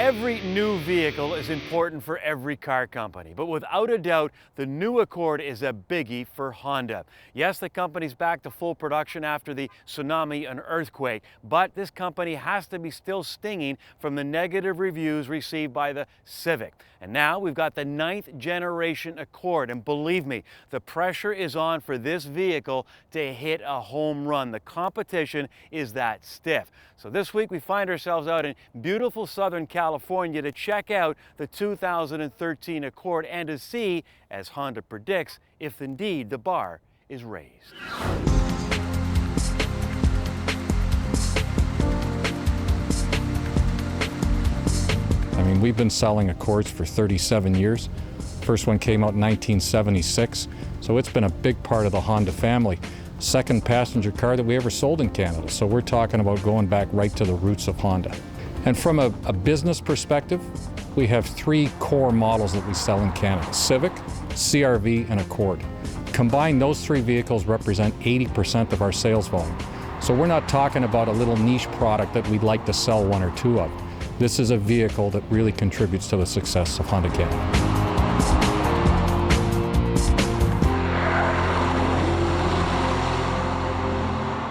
Every new vehicle is important for every car company, but without a doubt, the new Accord is a biggie for Honda. Yes, the company's back to full production after the tsunami and earthquake, but this company has to be still stinging from the negative reviews received by the Civic. And now we've got the 9th generation Accord, and believe me, the pressure is on for this vehicle to hit a home run. The competition is that stiff. So this week we find ourselves out in beautiful Southern California to check out the 2013 Accord and to see, as Honda predicts, if indeed the bar is raised. I mean, we've been selling Accords for 37 years. First one came out in 1976, so it's been a big part of the Honda family. Second passenger car that we ever sold in Canada, so we're talking about going back right to the roots of Honda. And from a business perspective, we have 3 core models that we sell in Canada: Civic, CR-V, and Accord. Combined, those 3 vehicles represent 80% of our sales volume. So we're not talking about a little niche product that we'd like to sell 1 or 2 of. This is a vehicle that really contributes to the success of Honda Canada.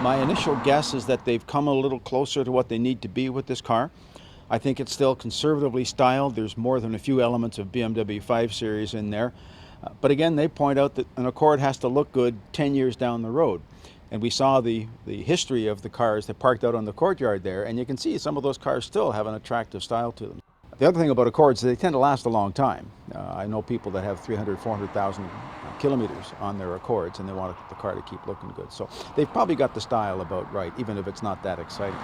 My initial guess is that they've come a little closer to what they need to be with this car. I think it's still conservatively styled. There's more than a few elements of BMW 5 Series in there. But again, they point out that an Accord has to look good 10 years down the road. And we saw the history of the cars that parked out on the courtyard there, and you can see some of those cars still have an attractive style to them. The other thing about Accords is they tend to last a long time. I know people that have 300, 400,000 kilometers on their Accords, and they want the car to keep looking good. So they've probably got the style about right, even if it's not that exciting.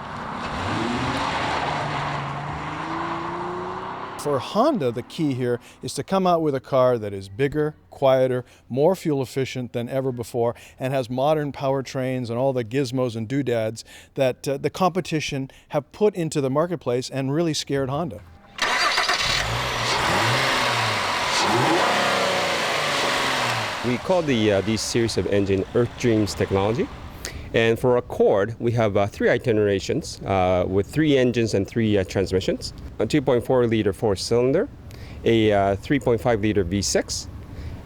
For Honda, the key here is to come out with a car that is bigger, quieter, more fuel efficient than ever before, and has modern powertrains and all the gizmos and doodads that the competition have put into the marketplace and really scared Honda. We call this series of engine Earth Dreams technology. And for Accord, we have 3 itinerations with 3 engines and 3 transmissions. A 2.4 liter 4-cylinder, a 3.5 liter V6,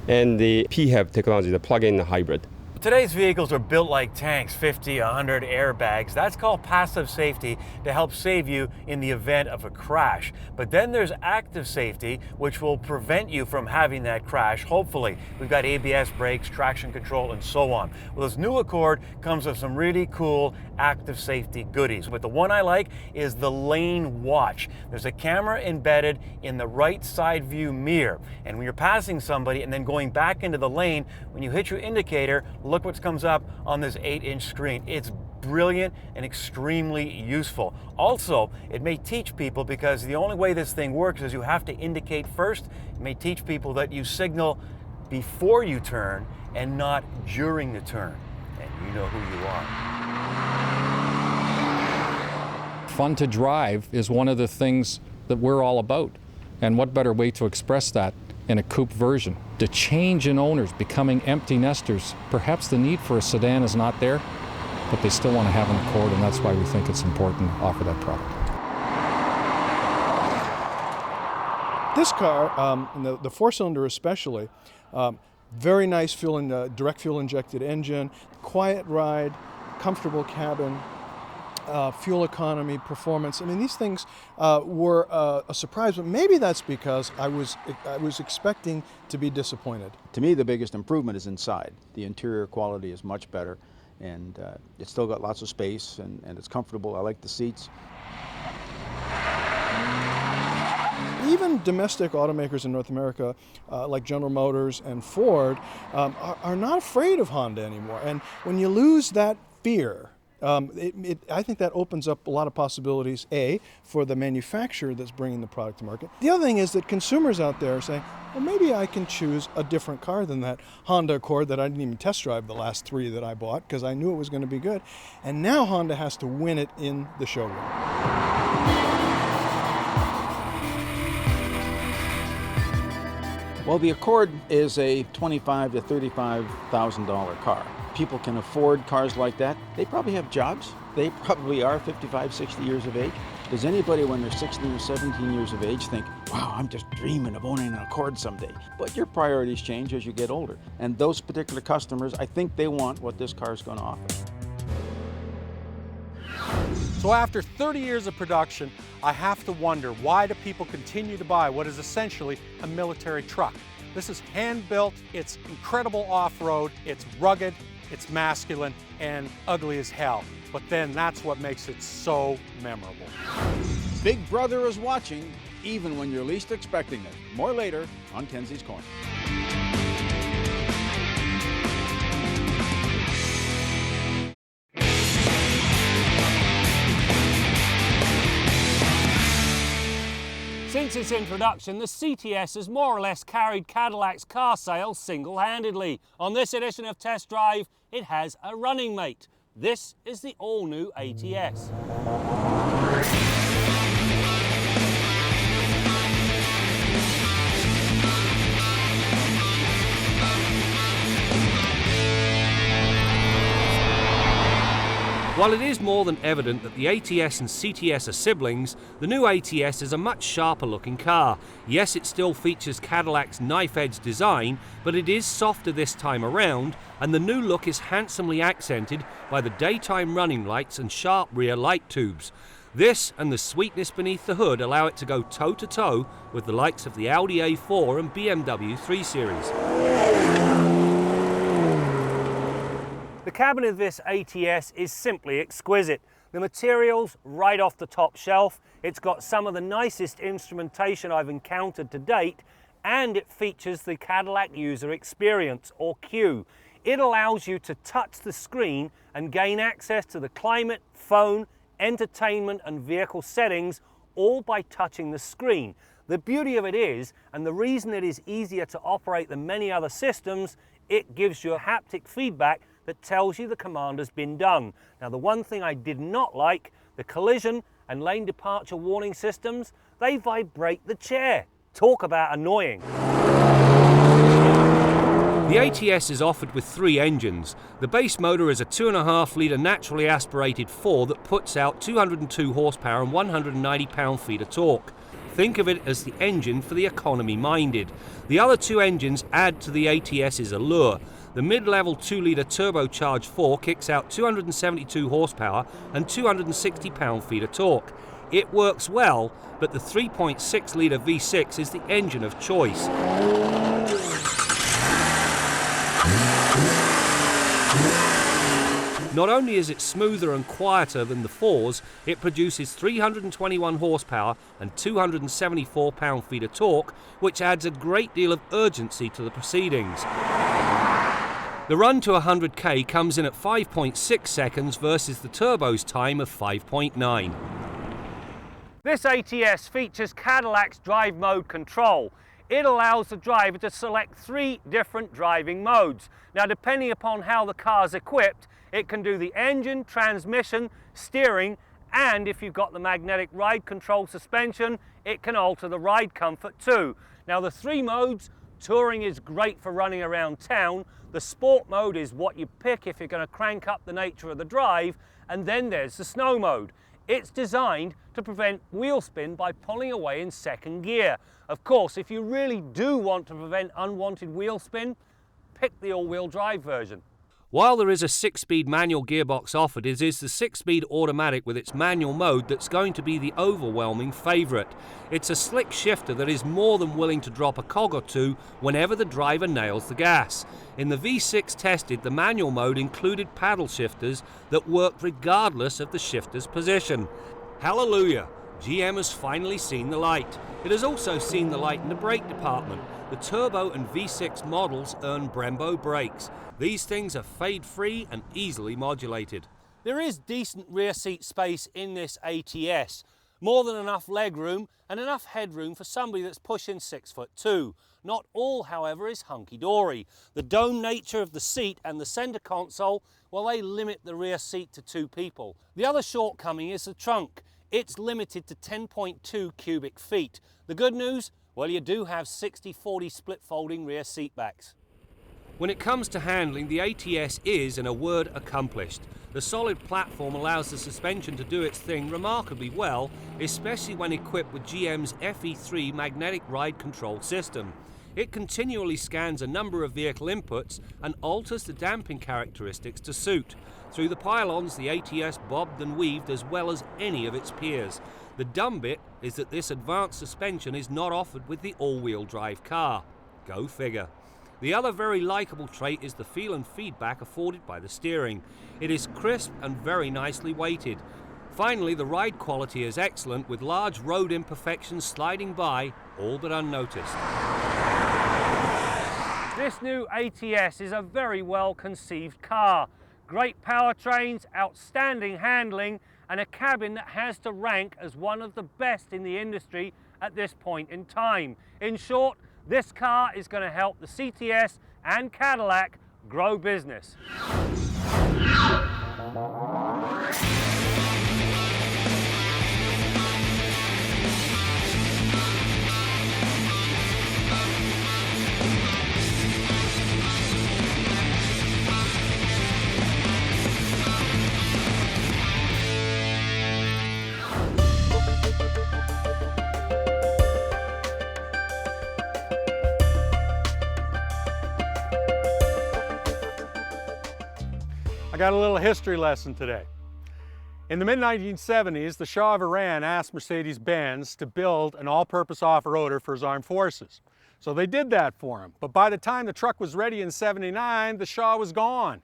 and the PHEV technology, the plug-in hybrid. Today's vehicles are built like tanks, 50, 100 airbags. That's called passive safety to help save you in the event of a crash. But then there's active safety, which will prevent you from having that crash, hopefully. We've got ABS brakes, traction control, and so on. Well, this new Accord comes with some really cool active safety goodies. But the one I like is the lane watch. There's a camera embedded in the right side view mirror. And when you're passing somebody and then going back into the lane, when you hit your indicator, look what comes up on this 8-inch screen. It's brilliant and extremely useful. Also, it may teach people, because the only way this thing works is you have to indicate first. It may teach people that you signal before you turn and not during the turn. And you know who you are. Fun to drive is one of the things that we're all about. And what better way to express that in a coupe version? The change in owners becoming empty nesters, perhaps the need for a sedan is not there, but they still want to have an Accord, and that's why we think it's important to offer that product. This car, the 4-cylinder especially, very nice direct fuel injected engine, quiet ride, comfortable cabin, fuel economy, performance. I mean, these things were a surprise, but maybe that's because I was expecting to be disappointed. To me, the biggest improvement is inside. The interior quality is much better, and it's still got lots of space, and it's comfortable. I like the seats. Even domestic automakers in North America, like General Motors and Ford, are not afraid of Honda anymore. And when you lose that fear, I think that opens up a lot of possibilities, A, for the manufacturer that's bringing the product to market. The other thing is that consumers out there are saying, well, maybe I can choose a different car than that Honda Accord that I didn't even test drive the last 3 that I bought because I knew it was going to be good. And now Honda has to win it in the showroom. Well, the Accord is a $25,000 to $35,000 car. People can afford cars like that. They probably have jobs. They probably are 55, 60 years of age. Does anybody when they're 16 or 17 years of age think, wow, I'm just dreaming of owning an Accord someday? But your priorities change as you get older. And those particular customers, I think they want what this car is going to offer. So after 30 years of production, I have to wonder, why do people continue to buy what is essentially a military truck? This is hand-built, it's incredible off-road, it's rugged, it's masculine, and ugly as hell. But then that's what makes it so memorable. Big Brother is watching, even when you're least expecting it. More later on Kenzie's Corner. Since its introduction, the CTS has more or less carried Cadillac's car sales single-handedly. On this edition of Test Drive, it has a running mate. This is the all-new ATS. While it is more than evident that the ATS and CTS are siblings, the new ATS is a much sharper looking car. Yes, it still features Cadillac's knife-edge design, but it is softer this time around, and the new look is handsomely accented by the daytime running lights and sharp rear light tubes. This and the sweetness beneath the hood allow it to go toe-to-toe with the likes of the Audi A4 and BMW 3 Series. The cabin of this ATS is simply exquisite. The material's right off the top shelf. It's got some of the nicest instrumentation I've encountered to date, and it features the Cadillac User Experience, or Q. It allows you to touch the screen and gain access to the climate, phone, entertainment and vehicle settings, all by touching the screen. The beauty of it is, and the reason it is easier to operate than many other systems, it gives you a haptic feedback that tells you the command has been done. Now, the one thing I did not like, the collision and lane departure warning systems, they vibrate the chair. Talk about annoying. The ATS is offered with 3 engines. The base motor is a 2.5-litre naturally aspirated 4 that puts out 202 horsepower and 190 pound-feet of torque. Think of it as the engine for the economy-minded. The other 2 engines add to the ATS's allure. The mid-level 2-litre turbocharged 4 kicks out 272 horsepower and 260 pound-feet of torque. It works well, but the 3.6-litre V6 is the engine of choice. Not only is it smoother and quieter than the 4s, it produces 321 horsepower and 274 pound-feet of torque, which adds a great deal of urgency to the proceedings. The run to 100k comes in at 5.6 seconds versus the turbo's time of 5.9. This ATS features Cadillac's drive mode control. It allows the driver to select 3 different driving modes. Now, depending upon how the car's equipped, it can do the engine, transmission, steering, and if you've got the magnetic ride control suspension, it can alter the ride comfort too. Now, the 3 modes, touring is great for running around town. The sport mode is what you pick if you're going to crank up the nature of the drive, and then there's the snow mode. It's designed to prevent wheel spin by pulling away in 2nd gear. Of course, if you really do want to prevent unwanted wheel spin, pick the all-wheel drive version. While there is a 6-speed manual gearbox offered, it is the 6-speed automatic with its manual mode that's going to be the overwhelming favourite. It's a slick shifter that is more than willing to drop a cog or 2 whenever the driver nails the gas. In the V6 tested, the manual mode included paddle shifters that worked regardless of the shifter's position. Hallelujah! GM has finally seen the light. It has also seen the light in the brake department. The turbo and V6 models earn Brembo brakes. These things are fade-free and easily modulated. There is decent rear seat space in this ATS. More than enough legroom and enough headroom for somebody that's pushing 6'2". Not all, however, is hunky-dory. The dome nature of the seat and the center console, well, they limit the rear seat to 2 people. The other shortcoming is the trunk. It's limited to 10.2 cubic feet. The good news? Well, you do have 60-40 split folding rear seat backs. When it comes to handling, the ATS is, in a word, accomplished. The solid platform allows the suspension to do its thing remarkably well, especially when equipped with GM's FE3 magnetic ride control system. It continually scans a number of vehicle inputs and alters the damping characteristics to suit. Through the pylons, the ATS bobbed and weaved as well as any of its peers. The dumb bit is that this advanced suspension is not offered with the all-wheel drive car. Go figure. The other very likeable trait is the feel and feedback afforded by the steering. It is crisp and very nicely weighted. Finally, the ride quality is excellent, with large road imperfections sliding by, all but unnoticed. This new ATS is a very well conceived car. Great powertrains, outstanding handling, and a cabin that has to rank as one of the best in the industry at this point in time. In short, this car is going to help the CTS and Cadillac grow business. I got a little history lesson today. In the mid-1970s, the Shah of Iran asked Mercedes-Benz to build an all-purpose off-roader for his armed forces. So they did that for him. But by the time the truck was ready in '79, the Shah was gone.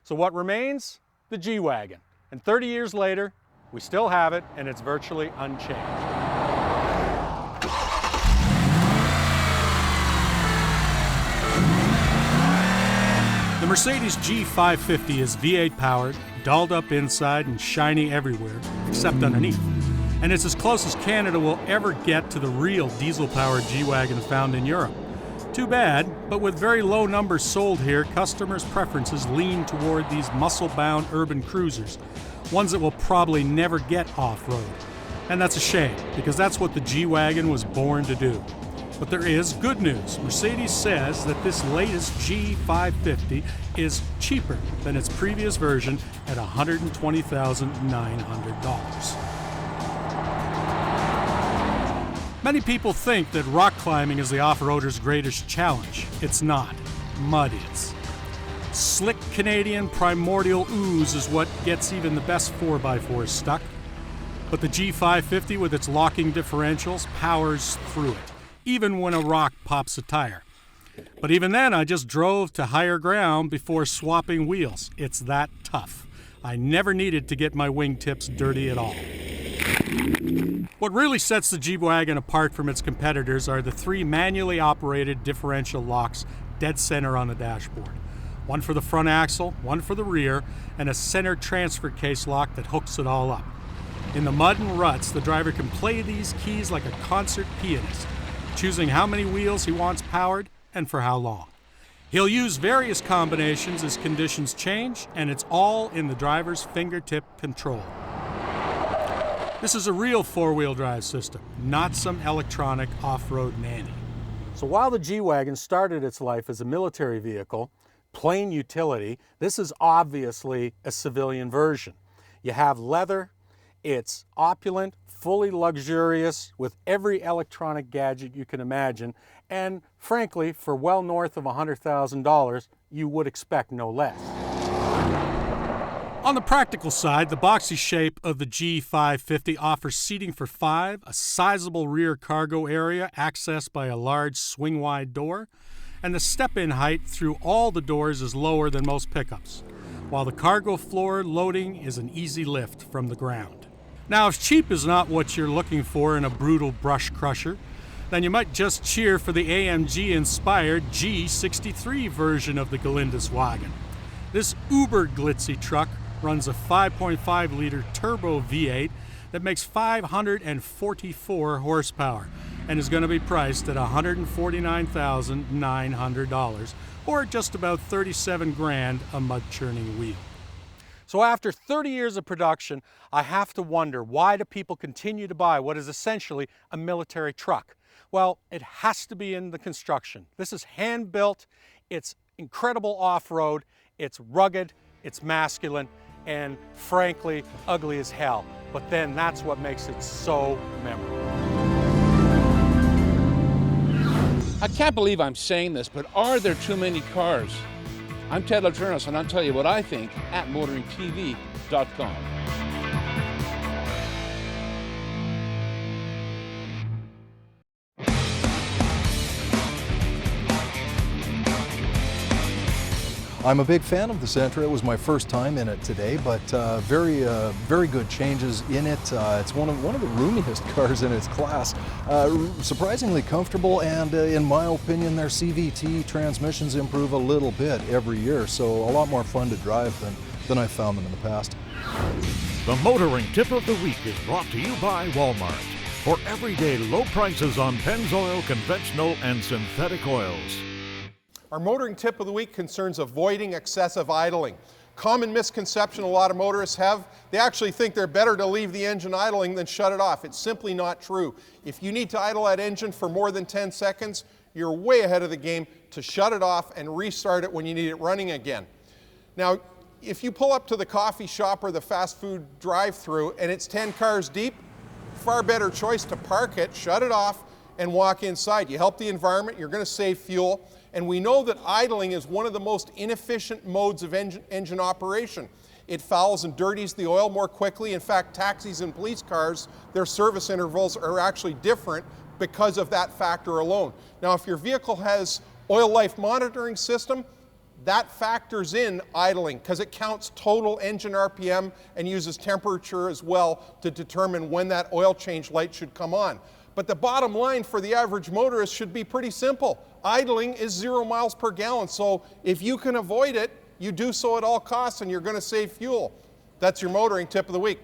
So what remains? The G Wagon. And 30 years later, we still have it, and it's virtually unchanged. The Mercedes G550 is V8 powered, dolled up inside and shiny everywhere, except underneath. And it's as close as Canada will ever get to the real diesel-powered G-Wagon found in Europe. Too bad, but with very low numbers sold here, customers' preferences lean toward these muscle-bound urban cruisers, ones that will probably never get off-road. And that's a shame, because that's what the G-Wagon was born to do. But there is good news. Mercedes says that this latest G550 is cheaper than its previous version at $120,900. Many people think that rock climbing is the off-roader's greatest challenge. It's not. Mud is. Slick Canadian primordial ooze is what gets even the best 4x4s stuck. But the G550 with its locking differentials powers through it, even when a rock pops a tire. But even then, I just drove to higher ground before swapping wheels. It's that tough. I never needed to get my wingtips dirty at all. What really sets the G-Wagon apart from its competitors are the 3 manually operated differential locks dead center on the dashboard. One for the front axle, one for the rear, and a center transfer case lock that hooks it all up. In the mud and ruts, the driver can play these keys like a concert pianist, choosing how many wheels he wants powered and for how long. He'll use various combinations as conditions change, and it's all in the driver's fingertip control. This is a real 4-wheel drive system, not some electronic off-road nanny. So while the G-Wagon started its life as a military vehicle, plain utility, this is obviously a civilian version. You have leather, it's opulent, fully luxurious, with every electronic gadget you can imagine, and frankly, for well north of $100,000, you would expect no less. On the practical side, the boxy shape of the G550 offers seating for 5, a sizable rear cargo area accessed by a large swing-wide door, and the step-in height through all the doors is lower than most pickups, while the cargo floor loading is an easy lift from the ground. Now, if cheap is not what you're looking for in a brutal brush crusher, then you might just cheer for the AMG-inspired G63 version of the Geländewagen. This uber glitzy truck runs a 5.5-liter turbo V8 that makes 544 horsepower and is going to be priced at $149,900, or just about 37 grand a mud-churning wheel. So after 30 years of production, I have to wonder, why do people continue to buy what is essentially a military truck? Well, it has to be in the construction. This is hand-built, it's incredible off-road, it's rugged, it's masculine, and frankly, ugly as hell. But then that's what makes it so memorable. I can't believe I'm saying this, but are there too many cars? I'm Ted Laternos, and I'll tell you what I think at motoringtv.com. I'm a big fan of the Sentra. It was my first time in it today, but very good changes in it. It's one of the roomiest cars in its class. Surprisingly comfortable, and in my opinion, their CVT transmissions improve a little bit every year, so a lot more fun to drive than I've found them in the past. The Motoring Tip of the Week is brought to you by Walmart. For everyday low prices on Pennzoil, conventional, and synthetic oils. Our motoring tip of the week concerns avoiding excessive idling. Common misconception a lot of motorists have, they actually think they're better to leave the engine idling than shut it off. It's simply not true. If you need to idle that engine for more than 10 seconds, you're way ahead of the game to shut it off and restart it when you need it running again. Now, if you pull up to the coffee shop or the fast food drive-thru and it's 10 cars deep, far better choice to park it, shut it off, and walk inside. You help the environment, you're going to save fuel, and we know that idling is one of the most inefficient modes of engine operation. It fouls and dirties the oil more quickly. In fact, taxis and police cars, their service intervals are actually different because of that factor alone. Now, if your vehicle has oil life monitoring system, that factors in idling because it counts total engine RPM and uses temperature as well to determine when that oil change light should come on. But the bottom line for the average motorist should be pretty simple. Idling is 0 miles per gallon, so if you can avoid it, you do so at all costs and you're going to save fuel. That's your motoring tip of the week.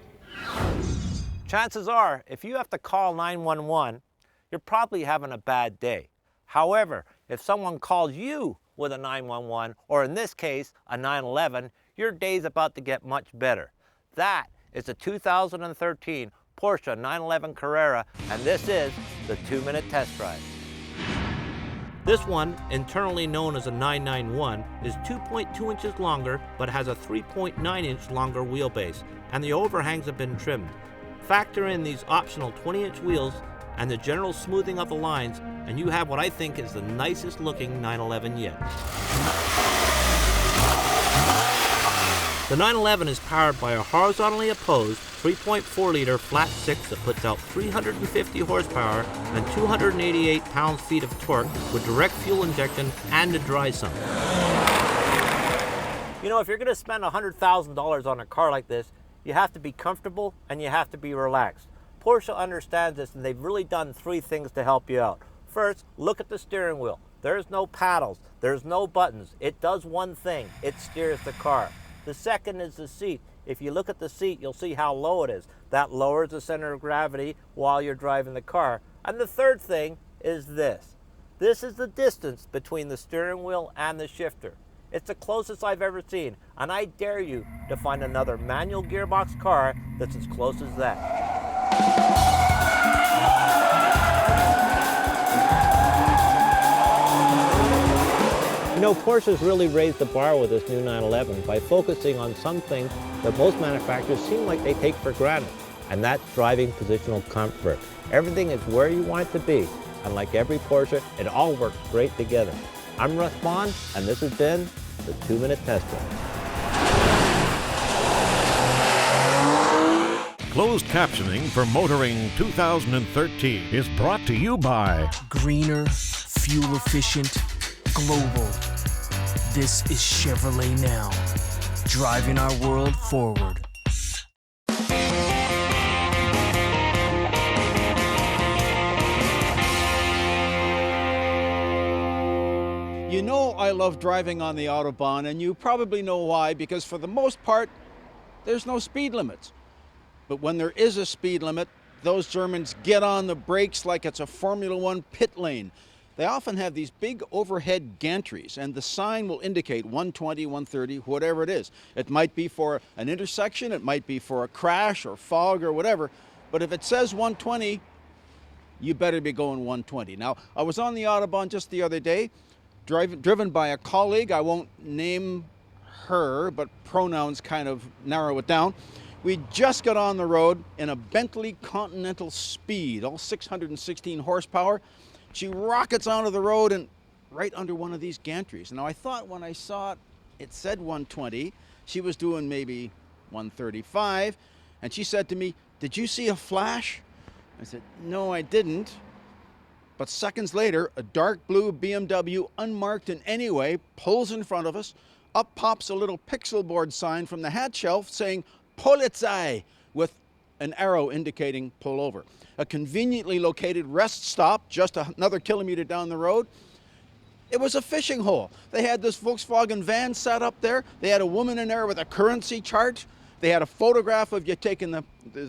Chances are, if you have to call 911, you're probably having a bad day. However, if someone calls you with a 911, or in this case, a 911, your day's about to get much better. That is a 2013 Porsche 911 Carrera, and this is the 2-minute test drive. This one, internally known as a 991, is 2.2 inches longer but has a 3.9 inch longer wheelbase, and the overhangs have been trimmed. Factor in these optional 20-inch wheels and the general smoothing of the lines, and you have what I think is the nicest looking 911 yet. The 911 is powered by a horizontally opposed 3.4-liter flat 6 that puts out 350 horsepower and 288 pound-feet of torque with direct fuel injection and a dry sump. You know, if you're going to spend $100,000 on a car like this, you have to be comfortable and you have to be relaxed. Porsche understands this, and they've really done 3 things to help you out. First, look at the steering wheel. There's no paddles, there's no buttons. It does one thing: it steers the car. The second is the seat. If you look at the seat, you'll see how low it is. That lowers the center of gravity while you're driving the car. And the third thing is this. This is the distance between the steering wheel and the shifter. It's the closest I've ever seen, and I dare you to find another manual gearbox car that's as close as that. You know, Porsche's really raised the bar with this new 911 by focusing on some things that most manufacturers seem like they take for granted, and that's driving positional comfort. Everything is where you want it to be, and like every Porsche, it all works great together. I'm Russ Bond, and this has been the 2-minute test drive. Closed captioning for Motoring 2013 is brought to you by Greener, fuel efficient, global. This is Chevrolet Now, driving our world forward. You know I love driving on the Autobahn, and you probably know why, because for the most part, there's no speed limits. But when there is a speed limit, those Germans get on the brakes like it's a Formula One pit lane. They often have these big overhead gantries, and the sign will indicate 120, 130, whatever it is. It might be for an intersection, it might be for a crash or fog or whatever, but if it says 120, you better be going 120. Now, I was on the Autobahn just the other day. driven by a colleague. I won't name her, but pronouns kind of narrow it down. We just got on the road in a Bentley Continental Speed, all 616 horsepower. She rockets onto the road and right under one of these gantries. Now I thought when I saw it, it said 120. She was doing maybe 135. And she said to me, "Did you see a flash?" I said, "No, I didn't." But seconds later, a dark blue BMW, unmarked in any way, pulls in front of us. Up pops a little pixel board sign from the hatch shelf saying Polizei, with an arrow indicating pull over. A conveniently located rest stop just another kilometer down the road. It was a fishing hole. They had this Volkswagen van set up there. They had a woman in there with a currency chart. They had a photograph of you taking the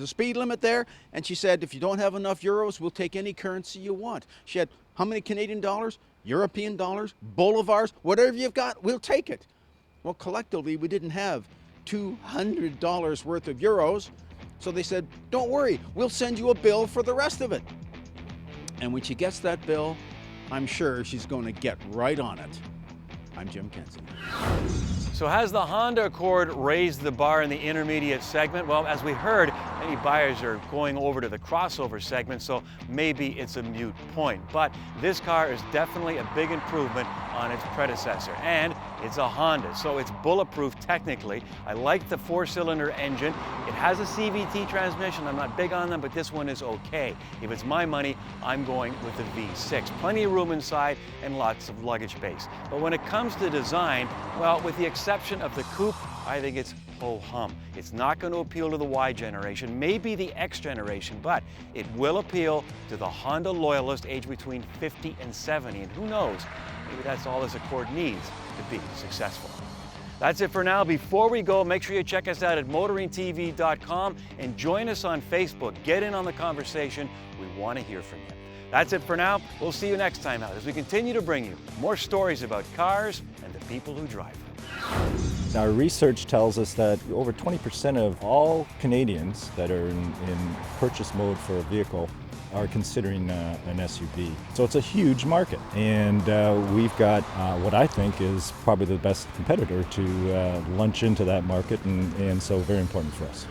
speed limit there. And she said, "If you don't have enough euros, we'll take any currency you want." She had how many Canadian dollars, European dollars, bolivars, whatever you've got, we'll take it. Well, collectively, we didn't have $200 worth of euros. So they said, "Don't worry, we'll send you a bill for the rest of it." And when she gets that bill, I'm sure she's going to get right on it. I'm Jim Kenzie. So has the Honda Accord raised the bar in the intermediate segment? Well, as we heard, many buyers are going over to the crossover segment, so maybe it's a moot point. But this car is definitely a big improvement on its predecessor, and it's a Honda, so it's bulletproof technically. I like the 4-cylinder engine. It has a CVT transmission. I'm not big on them, but this one is okay. If it's my money, I'm going with the V6. Plenty of room inside and lots of luggage space. But when it comes to design, well, with the exception of the coupe, I think it's ho-hum. It's not going to appeal to the Y generation, maybe the X generation, but it will appeal to the Honda loyalist aged between 50 and 70, and who knows, maybe that's all this Accord needs to be successful. That's it for now. Before we go, make sure you check us out at motoringtv.com and join us on Facebook. Get in on the conversation. We want to hear from you. That's it for now. We'll see you next time out as we continue to bring you more stories about cars and the people who drive them. Our research tells us that over 20% of all Canadians that are in purchase mode for a vehicle are considering an SUV. So it's a huge market, and we've got what I think is probably the best competitor to launch into that market, and so very important for us.